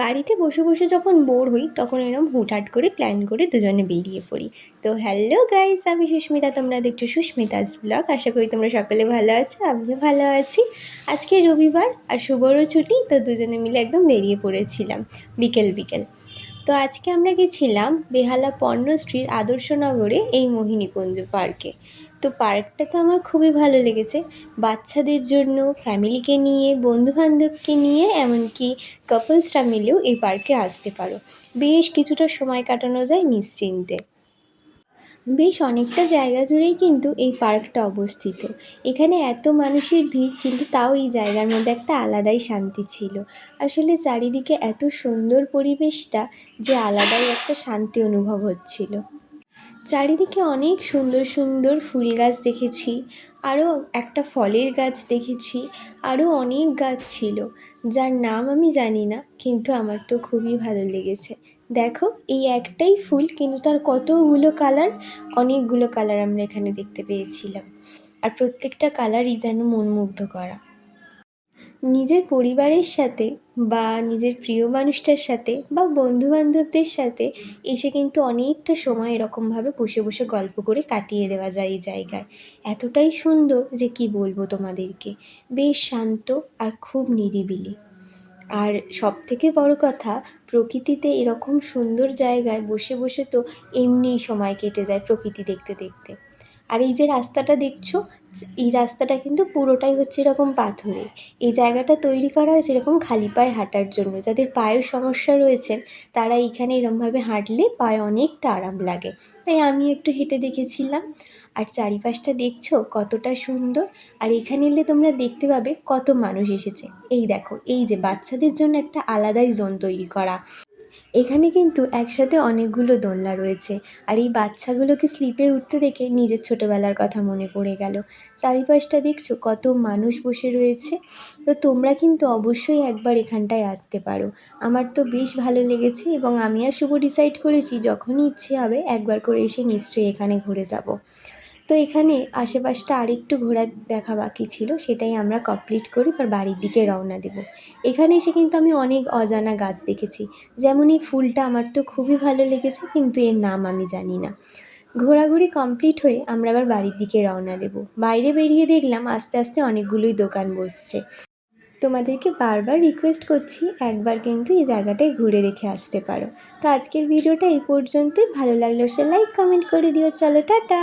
বাড়িতে বসে বসে যখন বোর হই তখন এরকম হুটহাট করে প্ল্যান করে দুজনে বেরিয়ে পড়ি। তো হ্যালো গাইস, আমি সুস্মিতা, তোমরা দেখছো সুস্মিতাস ব্লগ। আশা করি তোমরা সকলে ভালো আছো, আমিও ভালো আছি। আজকে রবিবার আর শুভরও ছুটি, তো দুজনে মিলে একদম বেরিয়ে পড়েছিলাম বিকেল বিকেল। তো আজকে আমরা গেছিলাম বেহালা পণ্যশ্রীর আদর্শনগরে এই মোহিনীকুঞ্জ পার্কে। তো পার্কটা তো আমার খুবই ভালো লেগেছে। বাচ্চাদের জন্য, ফ্যামিলিকে নিয়ে, বন্ধুবান্ধবকে নিয়ে, এমনকি কাপলসরা মিলেও এই পার্কে আসতে পারো। বেশ কিছুটা সময় কাটানো যায় নিশ্চিন্তে। বেশ অনেকটা জায়গা জুড়েই কিন্তু এই পার্কটা অবস্থিত। এখানে এত মানুষের ভিড়, কিন্তু তাও এই জায়গার মধ্যে একটা আলাদাই শান্তি ছিল। আসলে চারিদিকে এত সুন্দর পরিবেশটা যে আলাদাই একটা শান্তি অনুভব হচ্ছিল। চারিদিকে অনেক সুন্দর সুন্দর ফুল গাছ দেখেছি, আরও একটা ফলের গাছ দেখেছি, আরও অনেক গাছ ছিল যার নাম আমি জানি না, কিন্তু আমার তো খুবই ভালো লেগেছে। দেখো, এই একটাই ফুল কিন্তু তার কতগুলো কালার, অনেকগুলো কালার আমরা এখানে দেখতে পেয়েছিলাম। আর প্রত্যেকটা কালারই যেন মনমুগ্ধ করা। নিজের পরিবারের সাথে বা নিজের প্রিয় মানুষটার সাথে বা বন্ধুবান্ধবদের সাথে এসে কিন্তু অনেকটা সময় এরকমভাবে বসে বসে গল্প করে কাটিয়ে দেওয়া যায় এই জায়গায়। এতটাই সুন্দর যে কি বলবো তোমাদেরকে। বেশ শান্ত আর খুব নিরিবিলি। আর সবথেকে বড় কথা, প্রকৃতিতে এরকম সুন্দর জায়গায় বসে বসে তো এমনিই সময় কেটে যায় প্রকৃতি দেখতে দেখতে। আর এই যে রাস্তাটা দেখছো, এই রাস্তাটা কিন্তু পুরোটাই হচ্ছে এরকম পাথরের। এই জায়গাটা তৈরি করা হয়েছে এরকম খালি পায়ে হাঁটার জন্য। যাদের পায়ের সমস্যা রয়েছে তারা এইখানে এরমভাবে হাঁটলে পায়ে অনেকটা আরাম লাগে। তাই আমি একটু হেঁটে দেখেছিলাম। আর চারিপাশটা দেখছো কতটা সুন্দর। আর এখানে এলে তোমরা দেখতে পাবে কত মানুষ এসেছে। এই দেখো, এই যে বাচ্চাদের জন্য একটা আলাদাই জোন তৈরি করা। এখানে কিন্তু একসাথে অনেকগুলো দোলনা রয়েছে। আর এই বাচ্চাগুলোকে স্লিপে উঠতে দেখে নিজের ছোটোবেলার কথা মনে পড়ে গেল। চারিপাশটা দেখছো কত মানুষ বসে রয়েছে। তো তোমরা কিন্তু অবশ্যই একবার এখানটায় আসতে পারো। আমার তো বেশ ভালো লেগেছে এবং আমি আর শুভ ডিসাইড করেছি যখনই ইচ্ছে হবে একবার করে এসে নিশ্চয়ই এখানে ঘুরে যাব। তো এখানে আশেপাশটা আরেকটু ঘোরা দেখা বাকি ছিল, সেটাই আমরা কমপ্লিট করে এবার বাড়ির দিকে রওনা দেব। এখানে এসে কিন্তু আমি অনেক অজানা গাছ দেখেছি। যেমন এই ফুলটা আমার তো খুবই ভালো লেগেছে, কিন্তু এর নাম আমি জানি না। ঘোরাঘুরি কমপ্লিট হয়ে আমরা আবার বাড়ির দিকে রওনা দেব। বাইরে বেরিয়ে দেখলাম আস্তে আস্তে অনেকগুলোই দোকান বসছে। তোমাদেরকে বারবার রিকোয়েস্ট করছি একবার কিন্তু এই জায়গাটায় ঘুরে দেখে আসতে পারো। তো আজকের ভিডিওটা এই পর্যন্তই। ভালো লাগলে সে লাইক কমেন্ট করে দিও। চলো টাটা।